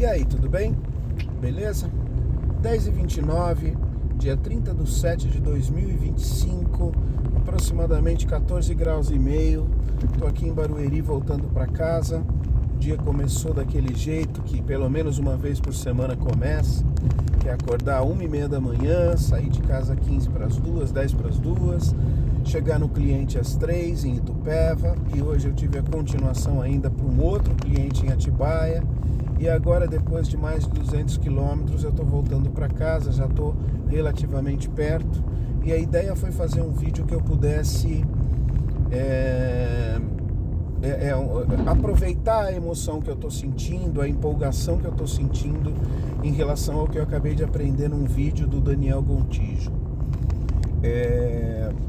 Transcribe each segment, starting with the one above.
E aí, tudo bem? Beleza? 10h29, dia 30/7/2025, aproximadamente 14 graus e meio. Tô aqui em Barueri voltando para casa. O dia começou daquele jeito que pelo menos uma vez por semana começa, que é acordar 1h30 da manhã, sair de casa 15:50, 10:50, chegar no cliente às 3 em Itupeva, e hoje eu tive a continuação ainda para um outro cliente em Atibaia. E agora, depois de mais de 200 quilômetros, eu estou voltando para casa, já estou relativamente perto. E a ideia foi fazer um vídeo que eu pudesse aproveitar a emoção que eu estou sentindo, a empolgação que eu estou sentindo em relação ao que eu acabei de aprender num vídeo do Daniel Gontijo.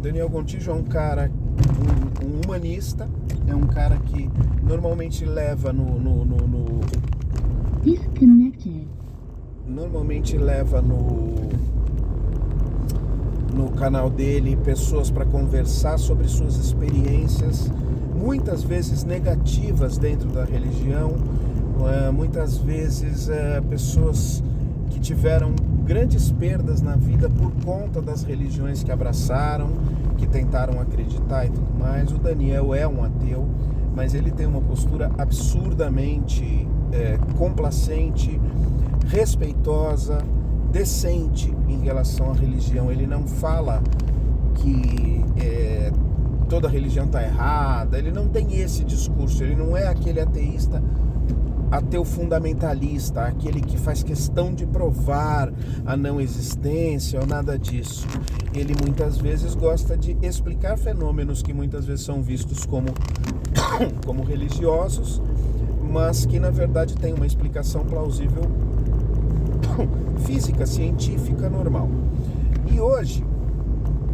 Daniel Gontijo é um cara, um humanista, é um cara que normalmente leva no canal dele pessoas para conversar sobre suas experiências, muitas vezes negativas dentro da religião, muitas vezes pessoas que tiveram grandes perdas na vida por conta das religiões que abraçaram, que tentaram acreditar e tudo mais. O Daniel é um ateu, mas ele tem uma postura absurdamente complacente, respeitosa, decente em relação à religião. Ele não fala que toda religião está errada, ele não tem esse discurso, ele não é aquele ateu fundamentalista, aquele que faz questão de provar a não existência ou nada disso. Ele muitas vezes gosta de explicar fenômenos que muitas vezes são vistos como religiosos, mas que na verdade tem uma explicação plausível física, científica, normal. E hoje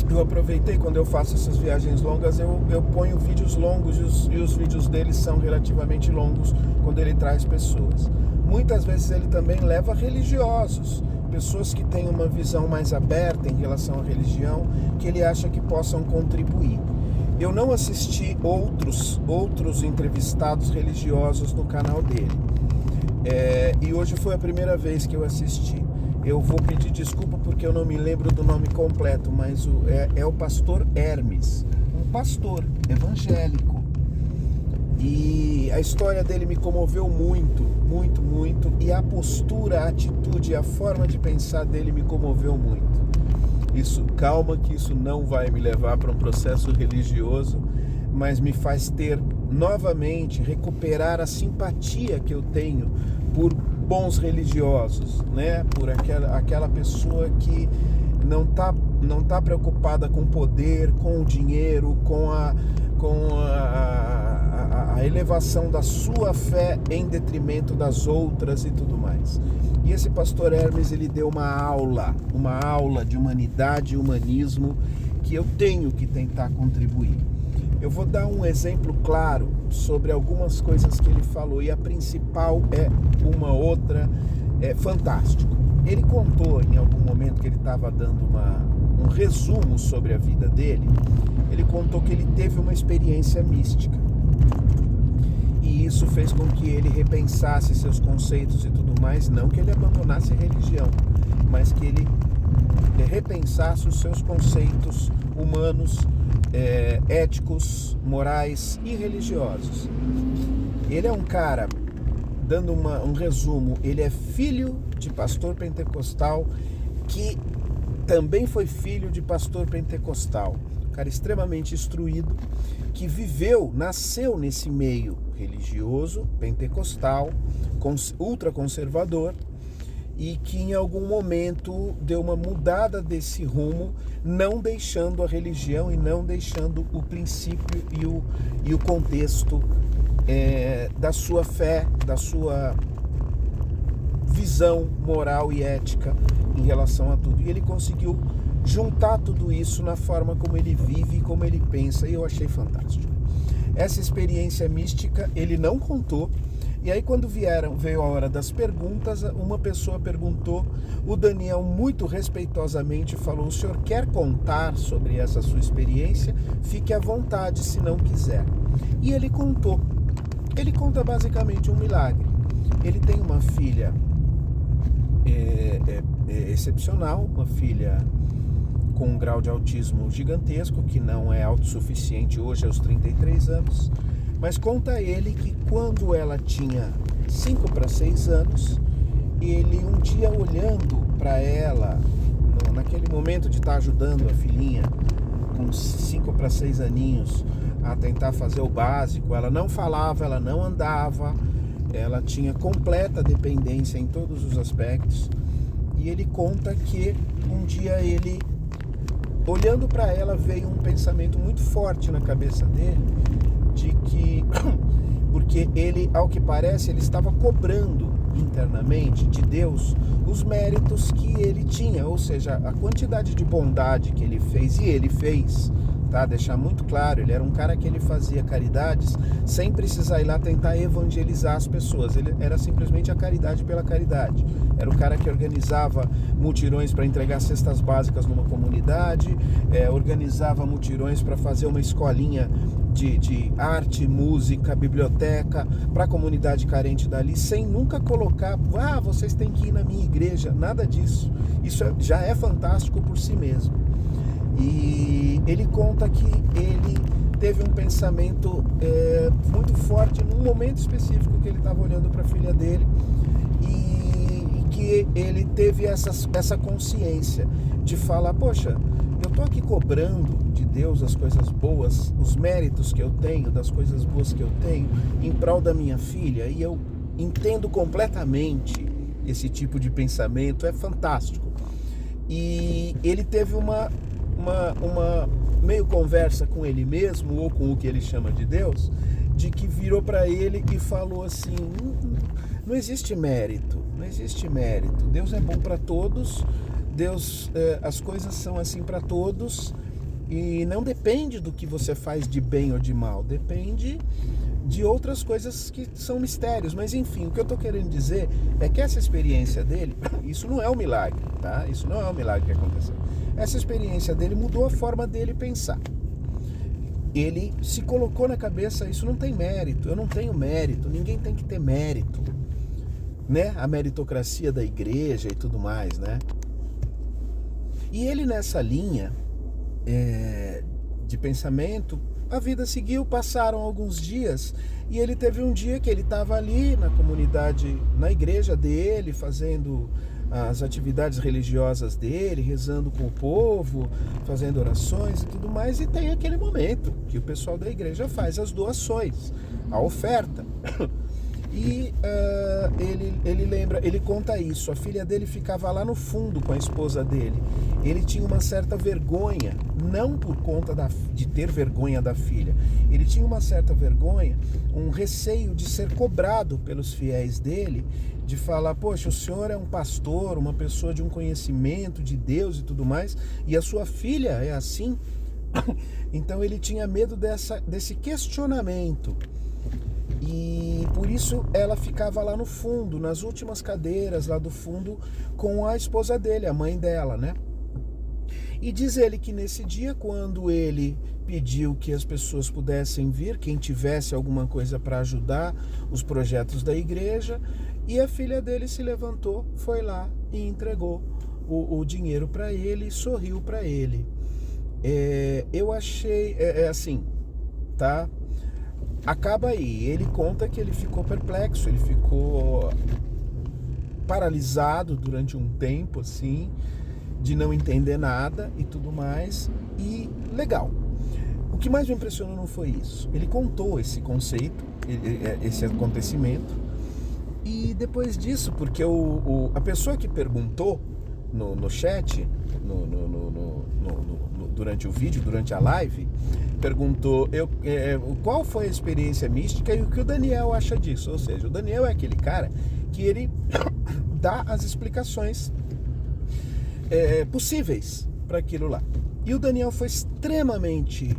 eu aproveitei, quando eu faço essas viagens longas, eu ponho vídeos longos e os vídeos dele são relativamente longos quando ele traz pessoas. Muitas vezes ele também leva religiosos, pessoas que têm uma visão mais aberta em relação à religião, que ele acha que possam contribuir. Eu não assisti outros entrevistados religiosos no canal dele. E hoje foi a primeira vez que eu assisti. Eu vou pedir desculpa porque eu não me lembro do nome completo, mas é o pastor Hermes, um pastor evangélico. E a história dele me comoveu muito, muito, muito. E a postura, a atitude, a forma de pensar dele me comoveu muito. Calma que isso não vai me levar para um processo religioso, mas me faz novamente recuperar a simpatia que eu tenho por bons religiosos, né? Por aquela pessoa que não tá preocupada com o poder, com o dinheiro, com a elevação da sua fé em detrimento das outras e tudo mais. E esse pastor Hermes, ele deu uma aula de humanidade e humanismo que eu tenho que tentar contribuir. Eu vou dar um exemplo claro sobre algumas coisas que ele falou, e a principal é uma outra, fantástico. Ele contou em algum momento que ele estava dando um resumo sobre a vida dele. Ele contou que ele teve uma experiência mística, e isso fez com que ele repensasse seus conceitos e tudo mais. Não que ele abandonasse a religião, mas que ele repensasse os seus conceitos humanos, éticos, morais e religiosos. Ele é um cara, dando um resumo, ele é filho de pastor pentecostal, que também foi filho de pastor pentecostal, um cara extremamente instruído, que nasceu nesse meio religioso, pentecostal, ultraconservador, e que em algum momento deu uma mudada desse rumo, não deixando a religião e não deixando o princípio e o contexto da sua fé, da sua visão moral e ética em relação a tudo. E ele conseguiu juntar tudo isso na forma como ele vive e como ele pensa, e eu achei fantástico. Essa experiência mística ele não contou. E aí, quando veio a hora das perguntas, uma pessoa perguntou, o Daniel muito respeitosamente falou: o senhor quer contar sobre essa sua experiência? Fique à vontade se não quiser. E ele contou. Ele conta basicamente um milagre. Ele tem uma filha excepcional, uma filha com um grau de autismo gigantesco, que não é autossuficiente hoje aos 33 anos, mas conta ele que quando ela tinha 5 para 6 anos, ele um dia olhando para ela, naquele momento de estar ajudando a filhinha, com 5 para 6 aninhos, a tentar fazer o básico, ela não falava, ela não andava, ela tinha completa dependência em todos os aspectos, e ele conta que um dia ele, olhando para ela, veio um pensamento muito forte na cabeça dele, de que, porque ele, ao que parece, ele estava cobrando internamente de Deus os méritos que ele tinha, ou seja, a quantidade de bondade que ele fez, e ele fez, tá? Deixar muito claro, ele era um cara que ele fazia caridades sem precisar ir lá tentar evangelizar as pessoas, ele era simplesmente a caridade pela caridade. Era o cara que organizava mutirões para entregar cestas básicas numa comunidade, organizava mutirões para fazer uma escolinha de arte, música, biblioteca para a comunidade carente dali, sem nunca colocar, vocês têm que ir na minha igreja, nada disso. Isso já é fantástico por si mesmo. E ele conta que ele teve um pensamento muito forte num momento específico que ele estava olhando para a filha dele, e que ele teve essa consciência de falar, poxa, eu estou aqui cobrando de Deus as coisas boas, os méritos que eu tenho, das coisas boas que eu tenho, em prol da minha filha, e eu entendo completamente esse tipo de pensamento, é fantástico. E ele teve uma meio conversa com ele mesmo, ou com o que ele chama de Deus, de que virou para ele e falou assim, não existe mérito, Deus é bom para todos, Deus, as coisas são assim para todos, e não depende do que você faz de bem ou de mal, depende de outras coisas que são mistérios. Mas enfim, o que eu estou querendo dizer é que essa experiência dele, isso não é um milagre, tá? Isso não é um milagre que aconteceu. Essa experiência dele mudou a forma dele pensar. Ele se colocou na cabeça, isso não tem mérito, eu não tenho mérito, ninguém tem que ter mérito, né? A meritocracia da igreja e tudo mais, né? E ele nessa linha de pensamento, a vida seguiu, passaram alguns dias, e ele teve um dia que ele estava ali na comunidade, na igreja dele, fazendo as atividades religiosas dele, rezando com o povo, fazendo orações e tudo mais, e tem aquele momento que o pessoal da igreja faz as doações, a oferta. E ele lembra, ele conta isso, a filha dele ficava lá no fundo com a esposa dele, ele tinha uma certa vergonha, não por conta de ter vergonha da filha, ele tinha uma certa vergonha, um receio de ser cobrado pelos fiéis dele, de falar, poxa, o senhor é um pastor, uma pessoa de um conhecimento de Deus e tudo mais, e a sua filha é assim. Então ele tinha medo desse questionamento. E por isso ela ficava lá no fundo, nas últimas cadeiras lá do fundo, com a esposa dele, a mãe dela, né? E diz ele que nesse dia, quando ele pediu que as pessoas pudessem vir, quem tivesse alguma coisa para ajudar os projetos da igreja, e a filha dele se levantou, foi lá e entregou o dinheiro para ele e sorriu para ele. Eu achei, assim, tá? Acaba aí, ele conta que ele ficou perplexo, ele ficou paralisado durante um tempo, assim, de não entender nada e tudo mais, e legal. O que mais me impressionou não foi isso, ele contou esse conceito, esse acontecimento, e depois disso, porque a pessoa que perguntou no chat, durante o vídeo, durante a live, perguntou qual foi a experiência mística e o que o Daniel acha disso. Ou seja, o Daniel é aquele cara que ele dá as explicações possíveis para aquilo lá. E o Daniel foi extremamente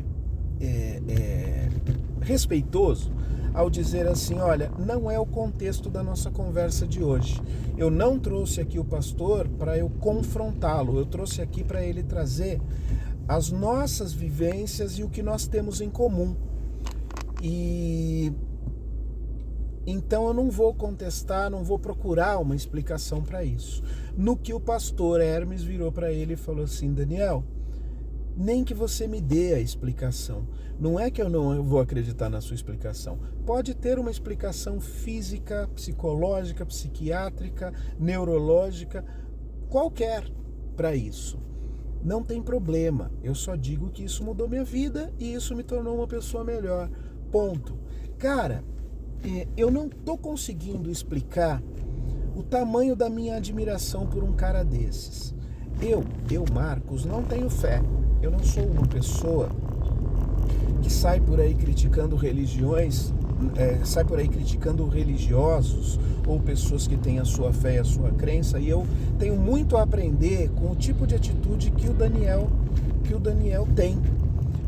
respeitoso ao dizer assim, olha, não é o contexto da nossa conversa de hoje. Eu não trouxe aqui o pastor para eu confrontá-lo, eu trouxe aqui para ele trazer as nossas vivências e o que nós temos em comum. E Então eu não vou contestar, não vou procurar uma explicação para isso. No que o pastor Hermes virou para ele e falou assim: Daniel, nem que você me dê a explicação. Não é que eu não vou acreditar na sua explicação. Pode ter uma explicação física, psicológica, psiquiátrica, neurológica, qualquer para isso. Não tem problema. Eu só digo que isso mudou minha vida e isso me tornou uma pessoa melhor. Ponto. Cara, eu não estou conseguindo explicar o tamanho da minha admiração por um cara desses. Eu, Marcos, não tenho fé. Eu não sou uma pessoa que sai por aí criticando religiões, sai por aí criticando religiosos ou pessoas que têm a sua fé e a sua crença, e eu tenho muito a aprender com o tipo de atitude que o Daniel tem,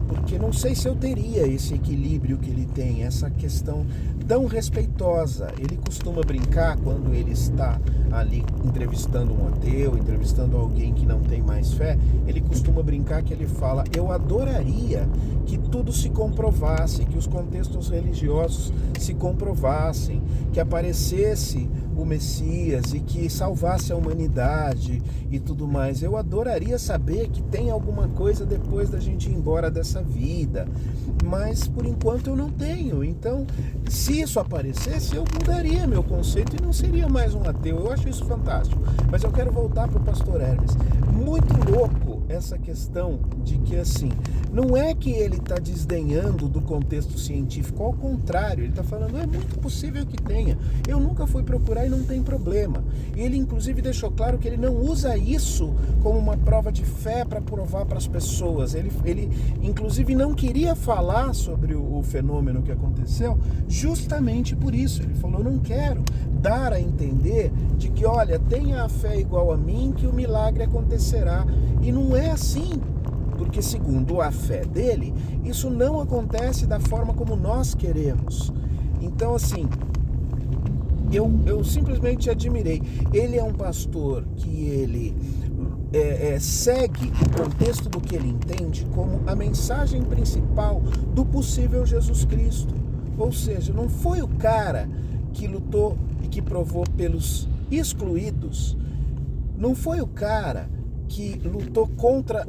porque não sei se eu teria esse equilíbrio que ele tem, essa questão tão respeitosa. Ele costuma brincar quando ele está ali entrevistando um ateu, entrevistando alguém que não tem mais fé, ele costuma brincar que ele fala: eu adoraria que tudo se comprovasse, que os contextos religiosos se comprovassem, que aparecesse o Messias e que salvasse a humanidade e tudo mais. Eu adoraria saber que tem alguma coisa depois da gente ir embora dessa vida, mas por enquanto eu não tenho. Então, se isso aparecesse, eu mudaria meu conceito e não seria mais um ateu. Eu acho isso fantástico. Mas eu quero voltar para o pastor Hermes. Muito louco essa questão de que, assim, não é que ele está desdenhando do contexto científico, ao contrário, ele está falando: é muito possível que tenha, eu nunca fui procurar e não tem problema. E ele inclusive deixou claro que ele não usa isso como uma prova de fé para provar para as pessoas. Ele inclusive não queria falar sobre o fenômeno que aconteceu justamente por isso. Ele falou: não quero dar a entender de que, olha, tenha a fé igual a mim que o milagre acontecerá. E não é assim, porque segundo a fé dele, isso não acontece da forma como nós queremos. Então, assim, eu simplesmente admirei. Ele é um pastor que ele segue o contexto do que ele entende como a mensagem principal do possível Jesus Cristo. Ou seja, não foi o cara que lutou e que provou pelos excluídos. Não foi o cara que lutou contra,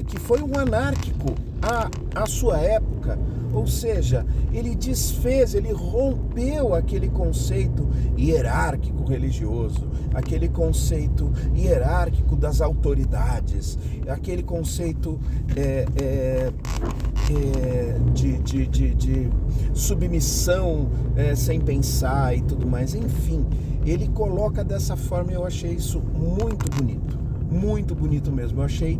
que foi um anárquico à sua época. Ou seja, ele desfez, ele rompeu aquele conceito hierárquico religioso, aquele conceito hierárquico das autoridades, aquele conceito de submissão sem pensar e tudo mais. Enfim, ele coloca dessa forma e eu achei isso muito bonito mesmo. Eu achei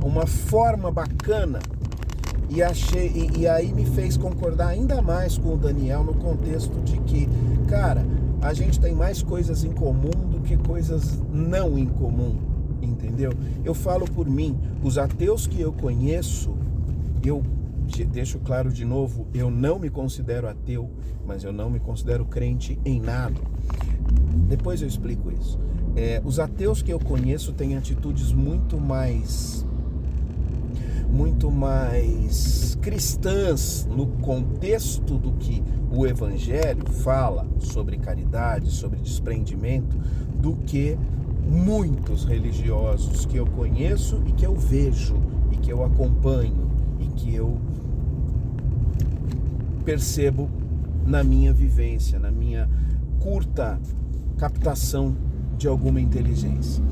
uma forma bacana e aí me fez concordar ainda mais com o Daniel no contexto de que, cara, a gente tem mais coisas em comum do que coisas não em comum, entendeu? Eu falo por mim, os ateus que eu conheço, eu deixo claro de novo, eu não me considero ateu, mas eu não me considero crente em nada. Depois eu explico isso. Os ateus que eu conheço têm atitudes muito mais cristãs no contexto do que o Evangelho fala sobre caridade, sobre desprendimento, do que muitos religiosos que eu conheço e que eu vejo e que eu acompanho e que eu percebo na minha vivência, na minha curta captação de alguma inteligência.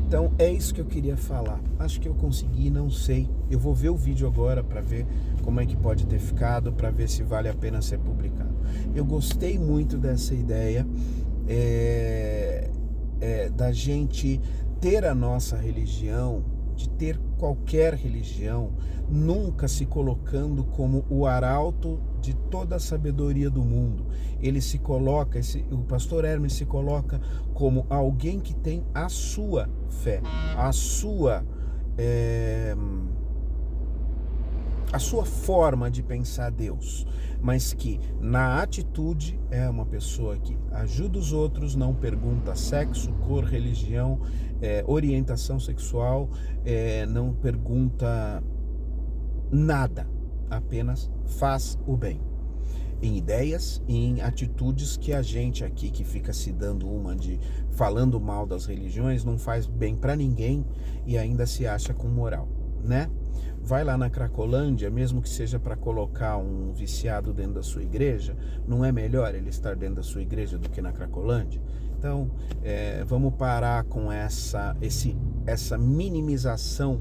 Então é isso que eu queria falar. Acho que eu consegui, não sei. Eu vou ver o vídeo agora para ver como é que pode ter ficado, para ver se vale a pena ser publicado. Eu gostei muito dessa ideia da gente ter a nossa religião, de ter qualquer religião, nunca se colocando como o arauto de toda a sabedoria do mundo. Ele se coloca, o pastor Hermes se coloca como alguém que tem a sua fé, a sua forma de pensar Deus, mas que na atitude é uma pessoa que ajuda os outros, não pergunta sexo, cor, religião, orientação sexual, não pergunta nada, apenas faz o bem. em ideias e em atitudes que a gente aqui que fica se dando uma de falando mal das religiões não faz bem para ninguém e ainda se acha com moral, né? Vai lá na Cracolândia, mesmo que seja para colocar um viciado dentro da sua igreja, não é melhor ele estar dentro da sua igreja do que na Cracolândia? Então, vamos parar com essa minimização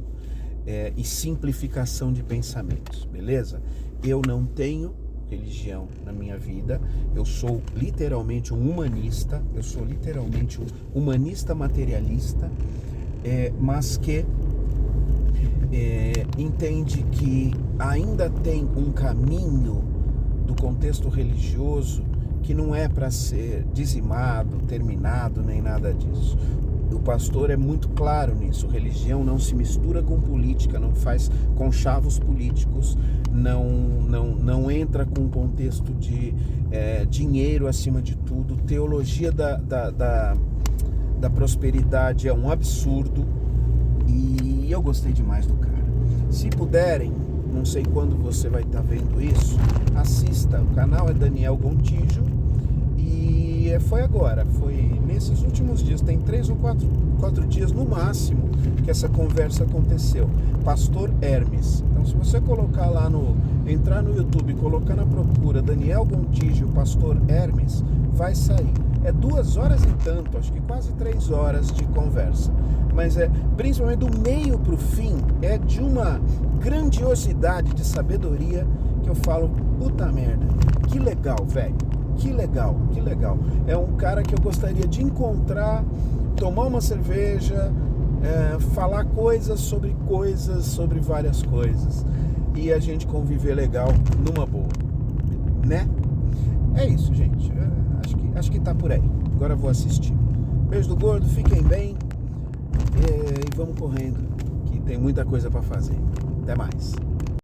e simplificação de pensamentos, beleza? Eu não tenho religião na minha vida, eu sou literalmente um humanista, materialista, mas que entende que ainda tem um caminho do contexto religioso que não é para ser dizimado, terminado, nem nada disso. O pastor é muito claro nisso. Religião não se mistura com política, não faz conchavos políticos, não entra com um contexto de dinheiro acima de tudo. Teologia da prosperidade é um absurdo e eu gostei demais do cara. Se puderem, não sei quando você vai estar vendo isso, assista. O canal é Daniel Gontijo e foi nesses últimos dias, tem 3 ou 4 dias no máximo que essa conversa aconteceu. Pastor Hermes. Então, se você colocar lá entrar no YouTube e colocar na procura Daniel Gontijo, Pastor Hermes, vai sair. É 2 horas e tanto, acho que quase 3 horas de conversa. Mas principalmente do meio para o fim, é de uma grandiosidade de sabedoria que eu falo, puta merda, que legal, velho, que legal. É um cara que eu gostaria de encontrar, tomar uma cerveja, falar coisas sobre várias coisas e a gente conviver legal numa boa, né? É isso, gente. Acho que tá por aí. Agora eu vou assistir. Beijo do gordo, fiquem bem e vamos correndo, que tem muita coisa para fazer. Até mais.